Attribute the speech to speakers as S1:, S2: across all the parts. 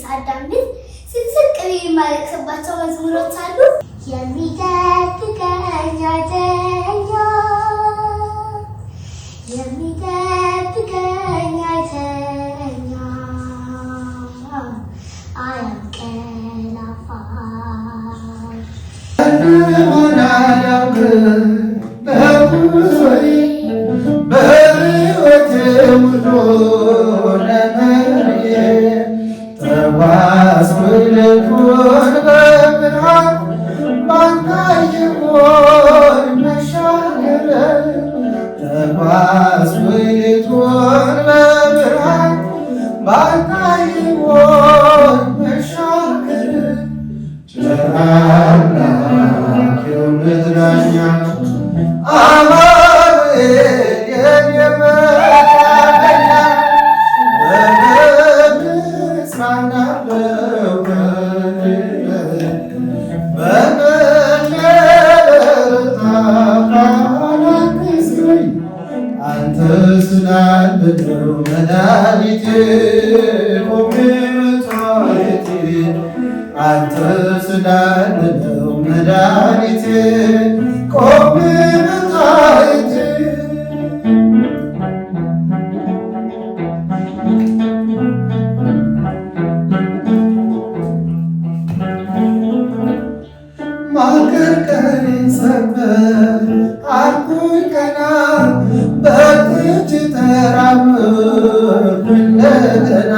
S1: ሳዳምጥ ስቅስቅ ብዬ የማለቅስባቸው መዝሙሮች አሉ። የሚጠብቀኝ አይተኛ የሚጠብቀኝ አይተኛ አያንቀላፋም በሕይወቴ ሙሉ ለመርዬ ተጓዝኩኝ ሌቱን በብርሃን ባንታየሆን መሻገር ተጓዝኩኝ ሌቱን በብርሃን ባንታየሆን መሻገር ጨአምላክ የምድራኛ አማኑኤል የኔ መታመኛ በምን እጽናናለሁ በምን ልበረታ ካላገዝከኝ አንተ ስላለ ነው መድኃኒቴ ቆሜ መታየቴ አንተ ስላለ ነው መድኃኒቴ ቆሜ መታየቴ ማቀርቀሬን ሰበር አልኩኝ ቀና በእጅ ተራመድኩ እንደገና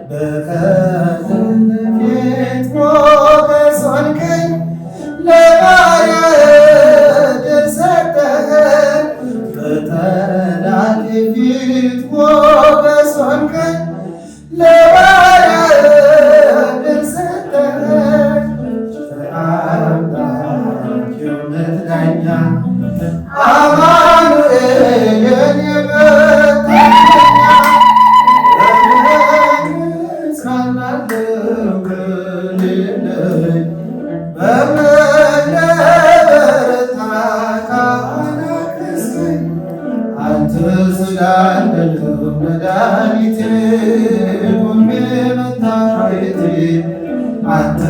S1: በቀኝ ፊት ሞገስ ሆንከኝ ለባሪያህ ድል ሰጠኸኝ በጠላቴ ፊት ሞገስ ሆንከኝ ለባሪያህ ድል ሰጠኸኝ አምላክ የእውነት ዳኛ አማኑኤል የኔ መታመኛ በምን እጽናናለሁ ከሌለኝ በምን ልበረታ ካላገዝከኝ አንተ ስላለ ነው መድኃኒቴ ቆሜ መታየቴ አንተ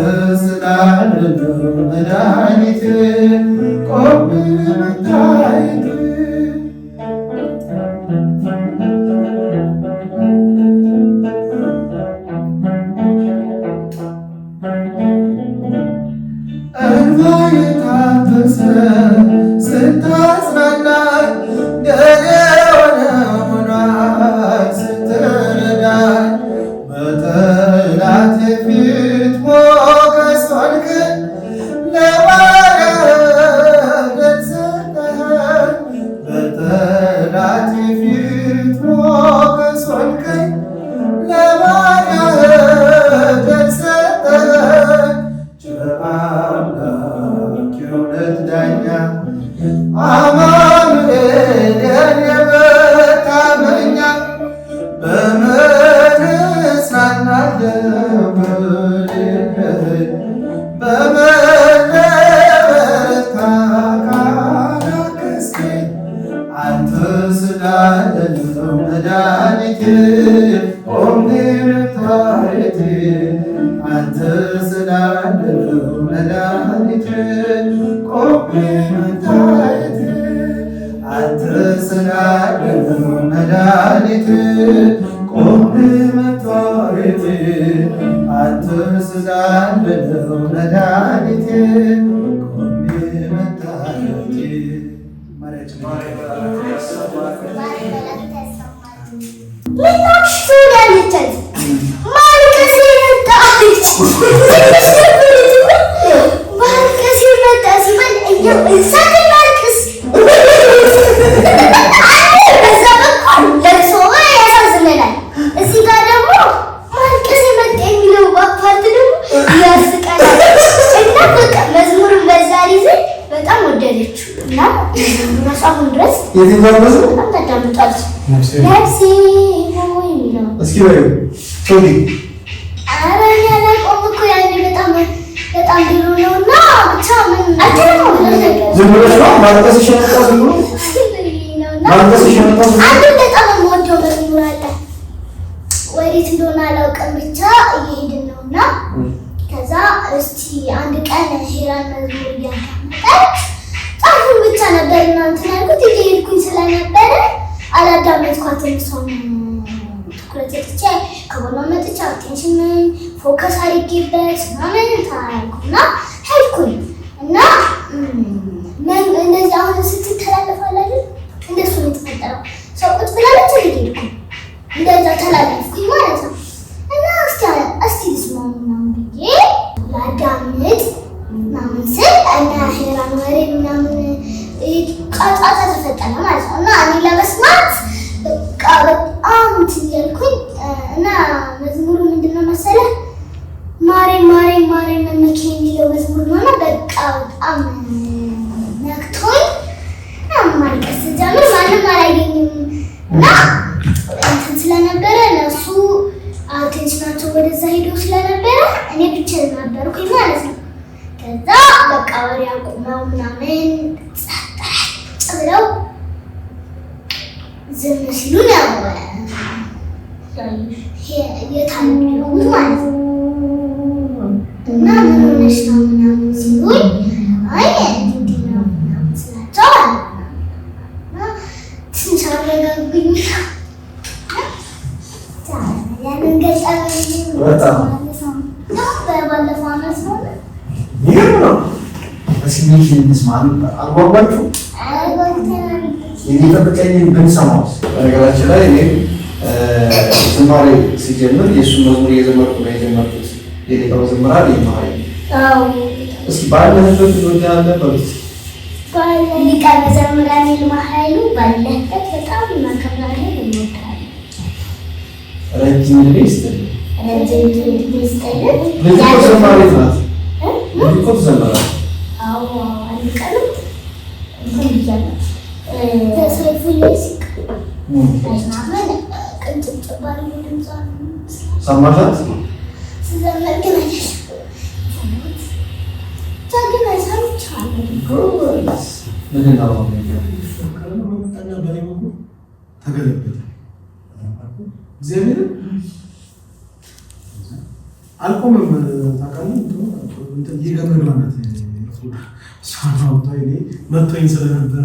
S1: ስላለ ነው መድኃኒቴ ቆሜ መታየቴ እንባዬ ታበሰ ስታጽናናኝ ደሬ ሆነ ሆኗል ስትረዳኝ በጠላቴ ፊት ሞገስ ሆንከኝ ለባሪያህ ድል ሰጠኸኝ በጠላቴ ፊት ሞገስ ሆንከኝ ለባሪያህ ድል ሰጠኸኝ ጨአምላክ የእውነት ዳኛ አማኑኤል የኔ መታመኛ በምን እጽናናለሁ ከሌለኝ በምን ልበረታ ካላገዝከኝ አንተ ስላለ ነው መድኃኒቴ ቆሜ መታየቴ አንተ ስላለ ነው መድኃኒቴ ቆሜ መታየቴ አንተ ስላለ ነው መድኃኒቴ ቆሜ መታየቴ አንተ ስላለ ነው መድኃኒቴ ቆሜ መታየቴ በጣም ወደደችው እና አሁን ድረስ
S2: የትኛው መዝሙር
S1: በጣም ታዳምጣለች። ነፍሴ ሆይ የሚለው
S2: እስኪ በይው ሶዲ
S1: ኧረ እኔ አላውቀውም እኮ ያኔ በጣም ድሮ ነውና ብቻ ምን አትነው
S2: ዝም ብለሽ ነው ማልቀስሽ የመጣው ዝም ብሎ ማልቀስሽ የመጣው
S1: አንድ በጣም የምወደው መዝሙር አለ ወዴት እንደሆነ አላውቅም ቀን ብቻ እየሄድን ነውና ከዛ እስቲ አንድ ቀን ሄራን መዝሙር እያዳመጠች ጣፉን ብቻ ነበር እናንተ ያልኩት እየሄድኩኝ ስለነበረ አላዳመጥኳትም። እሷን ትኩረት ሰጥቼ ከጎኗ መጥቼ አቴንሽን ፎከስ አድርጌበት ምናምን ታልኩና ሄድኩኝ እና እንደዚህ አሁን ስትተላለፋለች እንደሱ ነው የተፈጠረው። ሰው ቁጭ ብላለች ሄድኩኝ እንደዛ ተላለፍኩኝ ማለት ነው። እና እስቲ ልስማው ምናምን ብዬ ላዳምጥ ምናምን ስል እና ሄራን ወሬ ምናምን ቃጣታ ተፈጠረ ማለት ነው። እና እኔ ለመስማት በቃ በጣም እንትን እያልኩኝ እና መዝሙሩ ምንድነው መሰለህ ማሬ ማሬ ማሬ መመኪ የሚለው መዝሙር ነው። እና በቃ በጣም ነክቶኝ ማልቀስ ጀምር ማንም አላየኝም እና እንትን ስለነበረ እነሱ አቴንሽናቸው ወደዛ ሄዶ ስለነበረ እኔ ብቻ ነበርኩኝ ማለት ነው። ከዛ በቃ ወሬ አቁመው ምናምን ጸጥ ብለው ዝም ሲሉ ነው የታዩት ማለት ነው። እና ምን ሆነሽ ነው ምናምን ሲሉኝ አይ እንዲህ ነው ምናምን ስላቸው ትንሽ አረጋጉኝ። ያንን ገጠመኝ ባለፈው ዓመት ነው።
S2: ይሄም ነው እስኪ እንስማ። አልጓጓችሁ የሚጠብቀኝ ብንሰማው። በነገራችን ላይ እኔ ዝማሬ ሲጀምር የእሱን መዝሙር እየዘመርኩ ነው የጀመርኩት። የሌላው ዝማሬ ይማራል። እስኪ ባለህበት እንወዳለን በሉት።
S1: ሊቀ መዘምራን ይልማ ኃይሉ ባለህበት በጣም እናከብራለን እንወዳለን።
S2: ረጅም ዕድሜ ይስጥልኝ።
S1: ረጅም ዕድሜ ይስጥልኝ።
S2: ልጅ እኮ ዘማሪት ናት። ልጅ እኮ ትዘምራለች።
S1: አዎ አንድ ቀን እንትን ብያለሁ ተሰይፉ ሌሲክ አይናመን ቅንጭብጭብ አድርጎ ድምጿን
S2: ሰማሻት?
S1: ስዘምር ግን
S3: ተገለበጠ እግዚአብሔር አልቆምም። ታውቃለህ ይገመግማናት መቶኝ ስለነበረ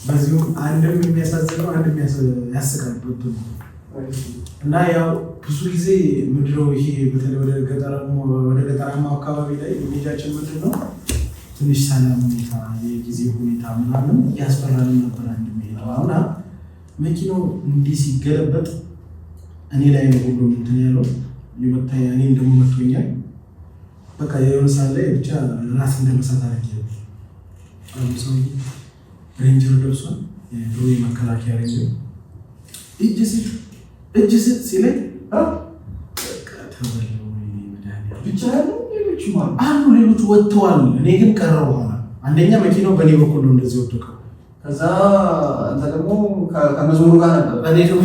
S3: በዚሁ አንድም የሚያሳዝነው አንድም ያስቃል። እና ያው ብዙ ጊዜ ምንድነው ይሄ በተለይ ወደ ገጠራማው አካባቢ ላይ ልጃችን ምንድነው ትንሽ ሰላም ሁኔታ የጊዜ ሁኔታ ምናምን ያስፈራልን ነበር። አንድ ሚሄደውና መኪናው እንዲህ ሲገለበጥ እኔ ላይ ነው ሁሉም እንትን ያለው ይመታኝ። እኔም ደግሞ መቶኛል። በቃ የሆነ ሰዓት ላይ ብቻ ራስ እንደመሳት አድርጌ ሰው ሬንጀር ደርሷል። የድሮ የመከላከያ ሬንጀር እጅ ስጥ ሲለኝ ተበለው ብቻ አሉ ሌሎች ወጥተዋል። እኔ ግን ቀረው። በኋላ አንደኛ መኪናው በእኔ በኩል ነው እንደዚህ ወደቀው።
S2: ከዛ አንተ ደግሞ ከመዝሙሩ ጋር ነበር።
S3: እኔ ደግሞ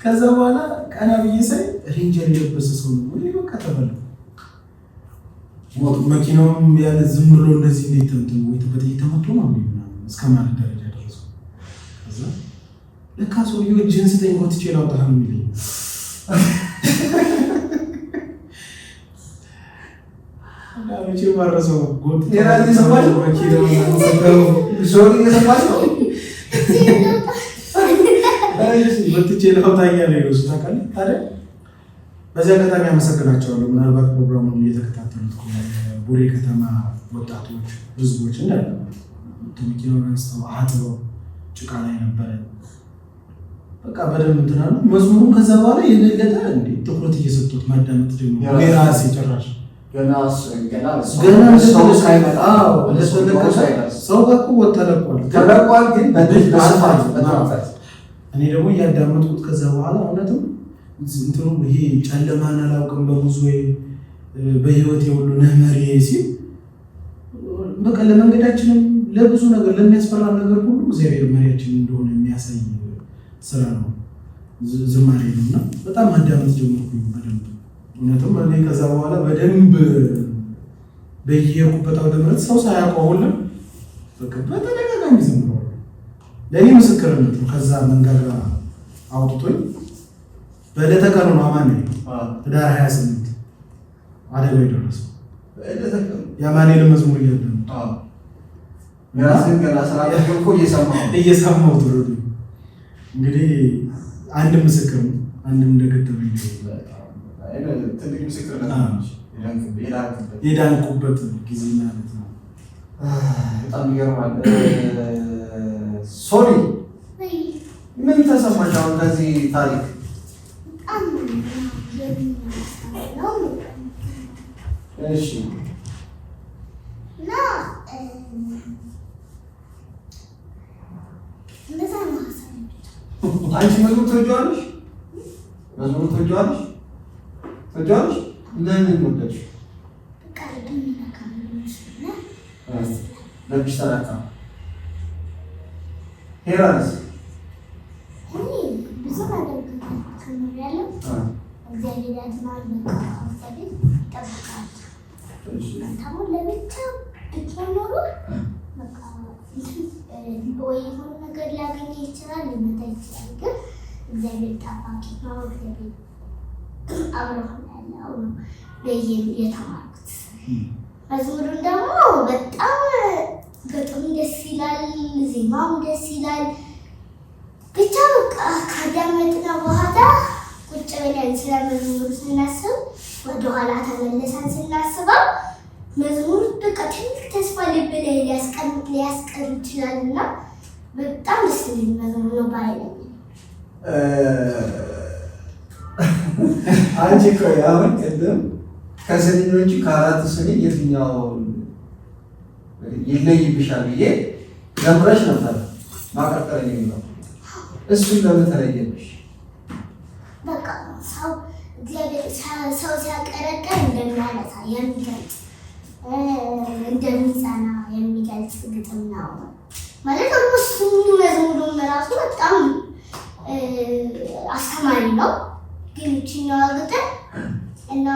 S3: ከዛ በኋላ ቀና ብዬ ሳይ ሬንጀር የለበሰ ሰው ነው ወይ በቃ ተበለው። መኪናውም ያለ ዝም ብሎ እንደዚህ እንዴት እንትን ወይ በጥይት ተመቶ ነው እስከ ማለት ደረጃ ደረሰው። ከዛ ለካ ሰውዬው እጅህን ስጠኝ ጎትቼ ላውጣህ ነው የሚለኝ። ዳመቼ ማረሰው ጎት
S2: የራሴ ሰማሽ ነው
S3: መኪናው
S2: ሶሪ የሰማሽው
S3: ጎትቼ ላውጣኛ ነው ይሉስ ታውቃለህ። ታዲያ በዚህ አጋጣሚ አመሰግናቸዋለሁ። ምናልባት ፕሮግራሙን እየተከታተሉት ቡሬ ከተማ ወጣቶች ህዝቦች እንዳለ መኪናውን አንስተው አጥበው ጭቃ ላይ ነበረ። በቃ በደንብ እንትን አሉ መዝሙሩን። ከዛ በኋላ የነገጠ እንዴ ትኩረት እየሰጡት ማዳመጥ ጀመሩ። የራሴ ጭራሽ ገና ሰው ሳይመጣ ሰው ተለቋል። ግን በስፋት እኔ ደግሞ እያዳመጥኩት ከዛ በኋላ እውነትም እንትኑ ይሄ ጨለማን አላውቅም በብዙ በህይወት የሁሉ ነመሪ ሲል በቃ ለመንገዳችንም ለብዙ ነገር ለሚያስፈራ ነገር ሁሉ እግዚአብሔር መሪያችን እንደሆነ የሚያሳይ ስራ ነው፣ ዝማሬ ነው። እና በጣም ማዳመጥ ጀመርኩኝ በደንብ እውነትም። እኔ ከዛ በኋላ በደንብ በየሄድኩበት አውደ ምሕረት ሰው ሳያውቀው ሁሉም በቃ በተደጋጋሚ ዘምረዋል። ለእኔ ምስክርነት ነው። ከዛ መንጋጋ አውጥቶኝ በዕለተ ቀኑ ነው አማኑኤል ህዳር 28 አደጋው የደረሰው። የአማኑኤል መዝሙር እያለ
S2: ራስን ገና ስራ ተቆ
S3: እየሰማሁት ነው። እንግዲህ አንድ ምስክር ነው። አንድም እንደገጠመኝ
S2: ትልቅ ምስክር ነው።
S3: የዳንኩበት ጊዜ ማለት ነው።
S2: በጣም ይገርማል። ሶሪ ምን ተሰማሽ አሁን ከዚህ ታሪክ? እሺ
S1: እና እንደዛ ነው ሀሳብ።
S2: አንቺ መዝሙር ትወጂዋለሽ? መዝሙር ትወጂዋለሽ? ለምን ወደድሽ?
S1: በቃ ለምንነካ
S2: ለብሽ ተነካ። ሄራንስ
S1: ብዙ ነገር ተምሬያለሁ። እግዚአብሔር ያድናል። በቃ እግዚአብሔር ይጠብቃል። ታሞ ለብቻ ብትሆን ኖሮ በቃ ወይ የሆነ ነገር ሊያገኝ ይችላል፣ ሊመታ ይችላል። ግን እግዚአብሔር ጠባቂ ነው። እግዚአብሔር አብረን ያለው ነው የተማርኩት። መዝሙሩን ደግሞ በጣም ገጥሙ ደስ ይላል፣ ዜማም ደስ ይላል። ብቻ በቃ ካዳመጥን በኋላ ቁጭ ብለን ስለ መዝሙሩ ስናስብ ወደኋላ ተመልሰን ስናስበው መዝሙሩ በቃ ትልቅ ተስፋ ልብ ላይ ሊያስቀር ይችላል እና በጣም ደስ የሚል መዝሙር ነው ባይለኝ።
S2: አንቺ ቆይ አሁን ቅድም ከስንኞቹ ከአራት ስንኝ የትኛው ይለይብሻል ብዬ ዘምረሽ ነበር ማቀርቀር የሚለው እሱን ለምን ተለየብሽ?
S1: በቃ ሰው እግዚአብሔር ሰው ሲያቀረቀር እንደሚያነሳ የሚገልጽ እንደሚጸና የሚገልጽ ግጥም ነው ማለት ነው። እሱ መዝሙሩም ራሱ በጣም አስተማሪ ነው። ግን ይችኛዋ ግጥም እና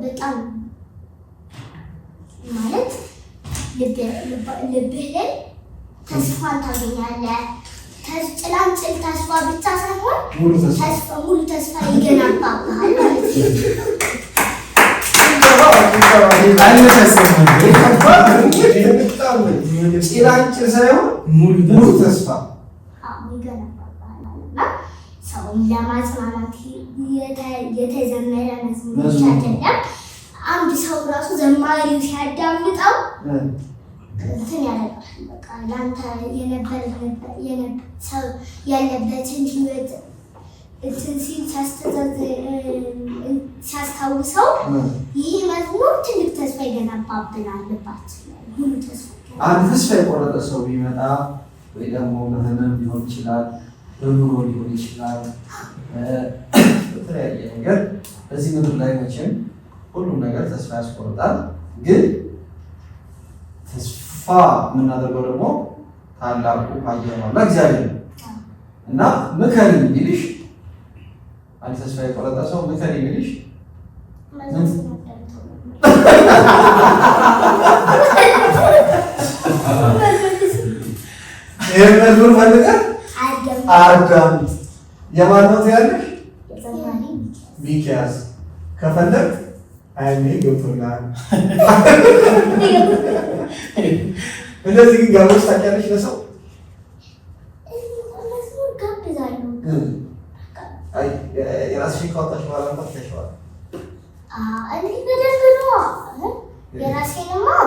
S1: በጣም ማለት ልብህ ላይ ተስፋን ታገኛለህ። ጭላንጭል ተስፋ ብቻ ሳይሆን ሙሉ ተስፋ ይገነባብሃል ማለት ነው።
S2: ጭላንጭል ሳይሆን ሙሉ ተስፋ
S1: ይገነባብሃል እና ሰውን ለማጽናናት የተዘመረ መዝሙሮች አይደለም። አንድ ሰው ራሱ ዘማሪው ሲያዳምጠው እንትን ያደርጋል። በቃ ለአንተ ሰው ያለበትን ህይወት እንትን ሲል ሲያስታውሰው ይህ መዝሙር ትልቅ ተስፋ ይገነባብናል ልባችን ላይ ሙሉ ተስፋ።
S2: አንድ ተስፋ የቆረጠ ሰው ቢመጣ ወይ ደግሞ በህመም ሊሆን ይችላል፣ በኑሮ ሊሆን ይችላል፣ በተለያየ ነገር በዚህ ምድር ላይ መቼም ሁሉም ነገር ተስፋ ያስቆርጣል። ግን ተስፋ የምናደርገው ደግሞ ታላቁ ኃያሉ እግዚአብሔር ነው እና ምከሪ ቢልሽ አንድ ተስፋ የቆረጠ ሰው ምከሪ ቢልሽ ይህ መዝሙር ፈልገህ አዳምጥ። የማን ነው ያለሽ? ሚኪያስ ከፈለግ አይኔ ገብቶልሃል። እንደዚህ ግን ጋብዘሽ ታውቂያለሽ ለሰው? የራስሽን ካወጣሽ በኋላ እንኳን ትተሽዋል።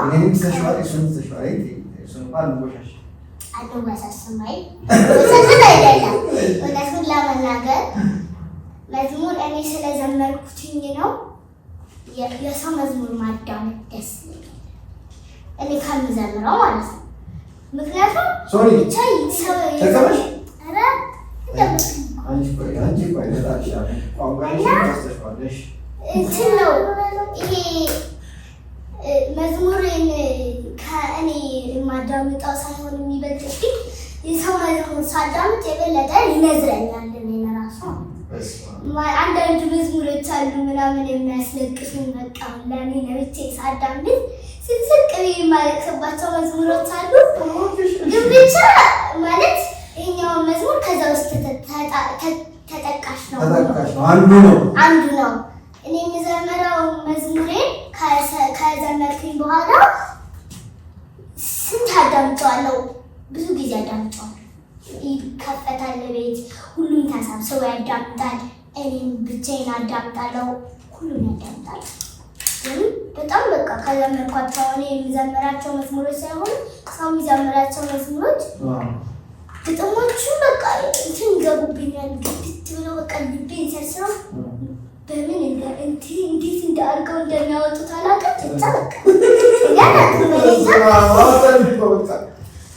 S2: እኔንም ትተሽዋል፣ እሱንም ትተሽዋል። እሱን እንኳን አንጎሻሽ
S1: አልወሳስማይ አይደለም። እውነቱን ለመናገር መዝሙር እኔ ስለዘመርኩትኝ ነው። የሰው መዝሙር ማዳመጥ ደስ ይለኛል እኔ ከምዘምረው ማለት ነው። ምክንያቱም ብቻ ሰው
S2: ተቀበሽ
S1: እንትን ነው ይሄ መዝሙርን ከእኔ የማዳምጠው ሳይሆን የሚበልጥ የሰው መዝሙር ሳዳምጥ የበለጠ ይነዝረኛል። እኔን ራሱ አንዳንድ መዝሙሮች አሉ ምናምን የሚያስለቅሱ በቃ ለእኔ ለብቻ ሳዳምጥ ስቅስቅ የማለቅስባቸው መዝሙሮች አሉ። ግን ብቻ ማለት ይሄኛውን መዝሙር ከዛ ውስጥ ተጠቃሽ ነው
S3: አንዱ ነው።
S1: እኔ የዘመረው መዝሙሬ ከዘመርኩኝ በኋላ ስንት አዳምጠዋለሁ፣ ብዙ ጊዜ አዳምጠዋለሁ። ይከፈታል ቤት፣ ሁሉም ተሰብስቦ ያዳምጣል። እኔም ብቻዬን አዳምጣለሁ፣ ሁሉም ያዳምጣል። በጣም በቃ ከዘመርኳቸው እኔ የሚዘምራቸው መዝሙሮች ሳይሆኑ ሰው የሚዘምራቸው መዝሙሮች ግጥሞቹ በቃ እንትን ይገቡብኛል። ግድት ብለው በቃ ልቤን ሰርስረው በምን እንዴት እንዳርገው እንደሚያወጡት አላውቅም። ብቻ በቃ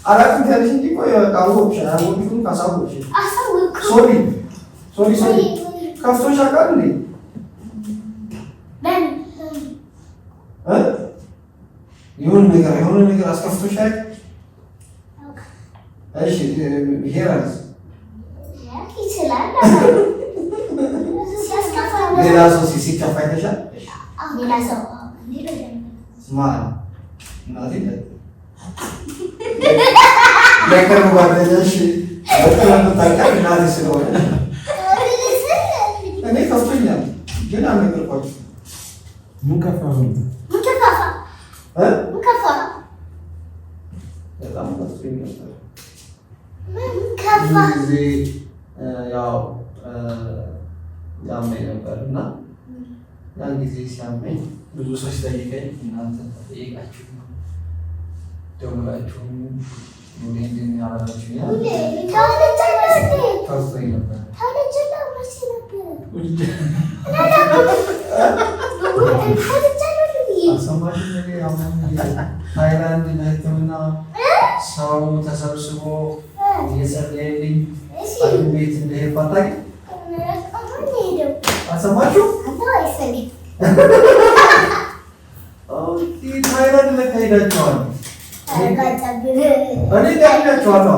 S2: አላውቅም ያለሽ እንጂ ቆይ ሶሪ ከፍቶሽ አውቃል እንዴ? የሆነ ነገር አስከፍቶሽ አይደል? እሺ ሄራስ
S1: ይችላል።
S2: ሌላ ሰው ሲከፋ አይተሻል?
S1: ሌላ ሰው
S2: ማን እናቴ ለቅርብ ጓደኛሽ በጣም ታውቂያለሽ እናቴ ስለሆነ እኔ ከፍቶኛል ግን አልነገርኳችሁም።
S3: ምን ከፋ
S2: በጣም ከፍቶኝ ነበር።
S1: ከፋ
S2: ያው ያመኝ ነበር እና ያን ጊዜ ሲያመኝ ብዙ ሰው ሲጠይቀኝ እናንተ ጠይቃችሁ ደውላችሁ እንዴት ያላችሁ ከፍቶኝ ነበር። ታይላንድ ለሕክምና ሰው ተሰብስቦ እየጸለየልኝ ቤት እንደሄድኩ አታውቂም? አልሰማችሁ? ታይላንድ ለካ ሄዳችኋል። እኔ ቀድሜያችኋለሁ።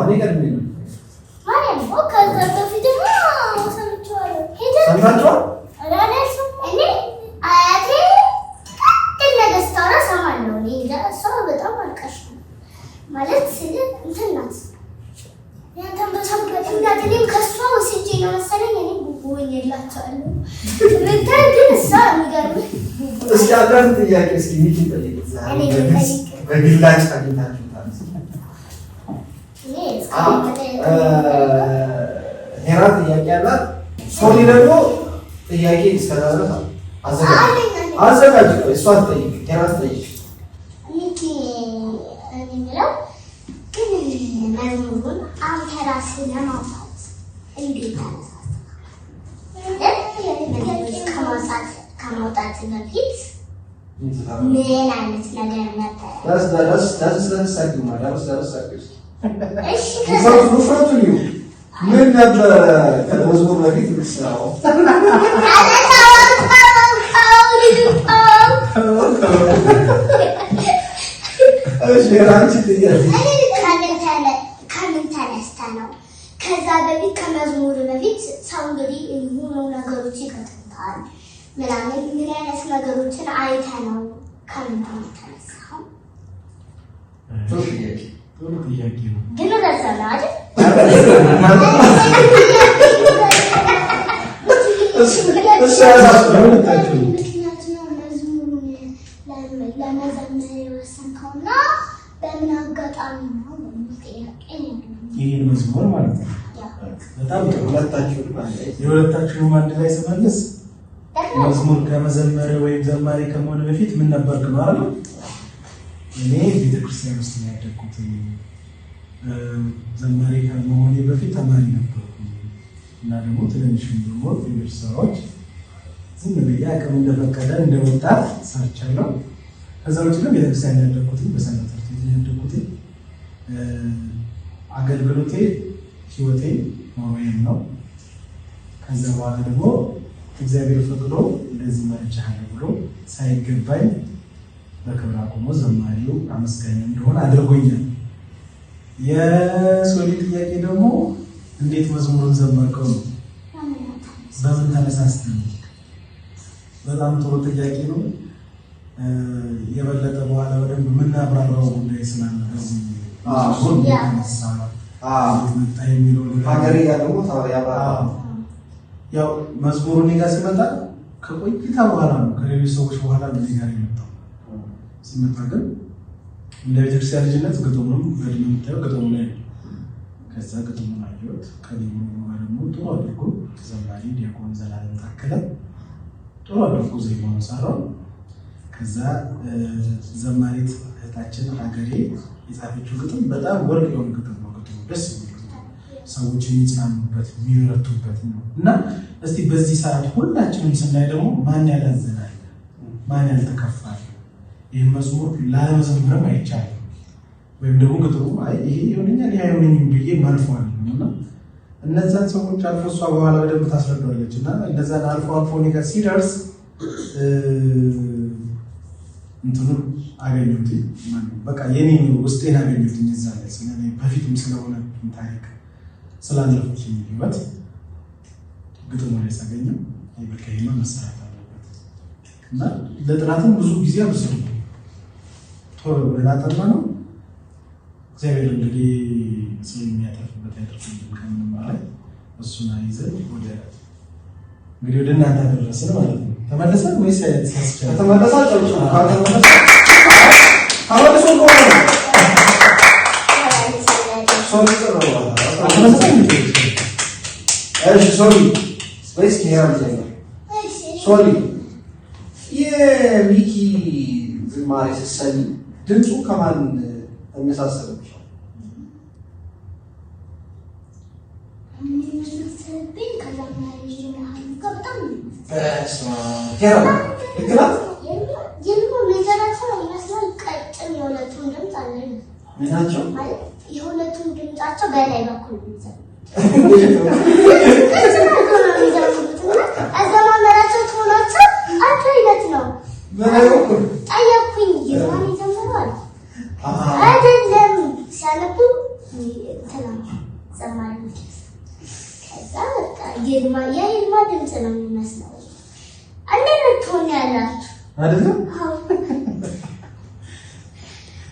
S2: ሰምታችኋል?
S1: ማለት እንትን ናት። ያንተም በሰምበት እንዳትልም ከሷ ወስጄ ነው መሰለኝ እኔ ጉጉኝ የላቸዋለሁ። ብታይ ግን እሷ የሚገርምህ
S2: እስኪ አንዳንድ ጥያቄ እስኪ ሚኪ ጠይቅ። በግላጭ አግኝታችሁታል? ሄራ ጥያቄ አላት። ሶኒ ደግሞ ጥያቄ እስከዛ ድረስ አዘጋጅ። እሷ ትጠይቅ፣ ሄራ ትጠይቅ።
S1: ሚኪ የሚለው ግን መዝሙሩን አንተ ራስህ ለማውጣት እንዴት ከማውጣት በፊት ምን አይነት ነገር ነበር?
S2: ምን ነበረ ከመዝሙር በፊት የምትሰራው?
S1: ከምን ተነስተህ ነው? ከዛ በፊት ከመዝሙር በፊት ሰው እንግዲህ የሆኑ ነገሮች ይገጥምታል ምናምን ምን አይነት ነገሮችን አይተህ ነው ከምን ተነሳኸው?
S3: ጥሩ ጥያቄ ነው።
S1: ግን ረዘመ አይደል? ለመዘመር የወሰንከውና በምን አጋጣሚ ነው?
S3: ይህን መዝሙር ማለት ነው። በጣም የሁለታችሁም አንድ ላይ ስመልስ መዝሙር ከመዘመር ወይም ዘማሪ ከመሆን በፊት ምን ነበርክ ነው አይደል? እኔ ቤተክርስቲያን ውስጥ ነው ያደግኩት። ዘማሪ ከመሆኔ በፊት ተማሪ ነበርኩ እና ደግሞ ትንሽም ደግሞ ሌሎች ስራዎች ዝም ብዬ አቅም እንደፈቀደ እንደወጣት ሰርቻለሁ። ከዛ ውጭ ግን ቤተክርስቲያን ያደግኩት በሰንበት ትምህርት ቤት ያደግኩት አገልግሎቴ ህይወቴ ኖሮዬም ነው። ከዛ በኋላ ደግሞ እግዚአብሔር ፈቅዶ እንደዚህ መርጫለሁ ብሎ ሳይገባኝ በክብር አቆሞ ዘማሪው አመስጋኝ እንደሆነ አድርጎኛል። የሶሊ ጥያቄ ደግሞ እንዴት መዝሙሩን ዘመርከው ነው? በምን ተነሳስተህ? በጣም ጥሩ ጥያቄ ነው። የበለጠ በኋላ በደንብ የምናብራራው ጉዳይ ስላለ በዚህ መጣ የሚለው ያው መዝሙሩ እኔ ጋር ሲመጣ ከቆይታ በኋላ ነው ከሌሎች ሰዎች በኋላ እኔ ጋር የመጣው። ሲመጣ ግን እንደ ቤተክርስቲያን ልጅነት ግጥሙንም በደንብ የምታየው ግጥሙ ላይ ነው። ከዛ ግጥሙን አየሁት። ከሊሙ ጋር ደግሞ ጥሩ አድርጎ ዘማሪ ዲያቆን ዘላለም ታከለ ጥሩ አድርጎ ዜማውን ሰራው። ከዛ ዘማሪት እህታችን ሀገሬ የጻፈችው ግጥም በጣም ወርቅ የሆነ ግጥም ነው። ግጥሙ ደስ የሚል ሰዎች የሚጽናኑበት የሚረቱበት ነው እና እስቲ በዚህ ሰዓት ሁላችንም ስናይ ደግሞ ማን ያላዘናል፣ ማን ያልተከፋል? ይህ መዝሙር ላለመዘምርም አይቻልም። ወይም ደግሞ ግጥሙ አይ ይሄ ይሆነኛል ይሄ አይሆነኝም ብዬ ማልፈዋል እና እነዛን ሰዎች አልፎ እሷ በኋላ በደንብ ታስረዳለች እና እነዛን አልፎ አልፎ እኔ ጋር ሲደርስ እንትኑ አገኘሁት። በቃ የኔ ውስጤን አገኘሁት። እዛ ላይ ስለኔ በፊትም ስለሆነ ታሪክ ስላለፉት ህይወት ግጥሙ ላይ ሳገኘው በቃ ይሄ መሰራት አለበት እና ለጥናትም ብዙ ጊዜ አብዝቶ ቶሎ ብለን አጠና ነው። እግዚአብሔር እንግዲህ ሰው የሚያተርፍበት ያደርግልን ከምንም በላይ እሱን አይዘን እንግዲህ ወደ እናንተ ደረስን ማለት ነው። ተመለሰ ወይስ ያስቻለ? ተመለሰ ጨርሶ
S2: ሶሪ የሚኪ ዝማሬ ስትሰሚ ድምፁ ከማን የሚመሳሰልብሽ?
S1: የሁለቱም ድምጻቸው በላይ በኩል አዘማመራቸው ቶናቸው አንድ አይነት ነው። ጠየኩኝ የማን ይዘምራል አይደለም ሲያነቡ ዘማሪ ከዛ በቃ የልማ ድምፅ ነው የሚመስለው። አንድ አይነት ቶን ያላችሁ
S2: አይደለም?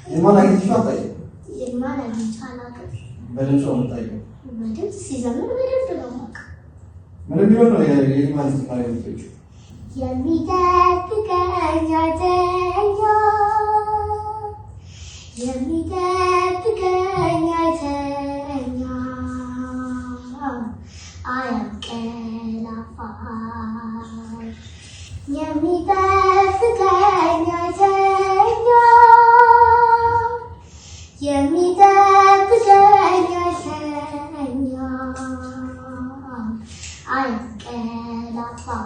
S2: የማን አግኝቼው አታውቂም?
S1: የማን አግኝቼው አላውቅም።
S2: በድምፅ ነው የምታውቂው?
S1: በድምፅ ሲዘምር በደንብ ነው የማውቀው።
S2: ምን ቢሆን ነው የማን ዝማሬ የምትወጪው?
S1: የሚጠብቀኝ አይተኛ የሚጠብቀኝ አይተኛ አያንቀላፋም። የሚጠብቀኝ አይተኛ የሚጠብቀኝ አይተኛ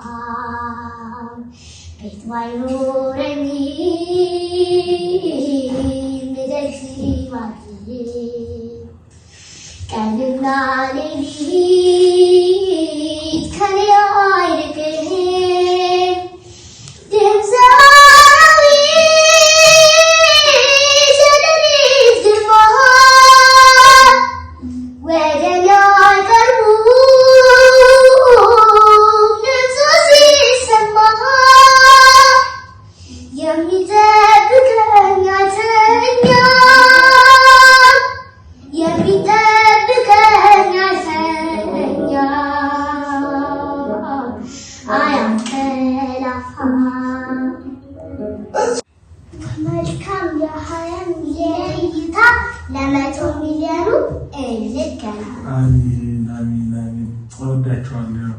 S1: አያንቀላፋም። ቤት ባይኖረኝ ደጅ ቀንና ሌሊት ከኔ አይርቅም። ድምፃዊ የሌሊት ግርማ ወደ እኔ አይቀርቡም። ድምፁ ሲሰማ የሚጠብቀኝ አይተኛም። የሚጠብቀኝ አይተኛም አያንቀላፋም። መልካም የ20 ሚሊዮን እይታ ለ100 ሚሊዮኑ እንገናኝ።
S3: አሜን አሜን አሜን። እወዳችኋለሁ።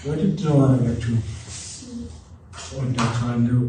S3: ወድድ ነው ማድረጋችሁ። እወዳችኋለሁ።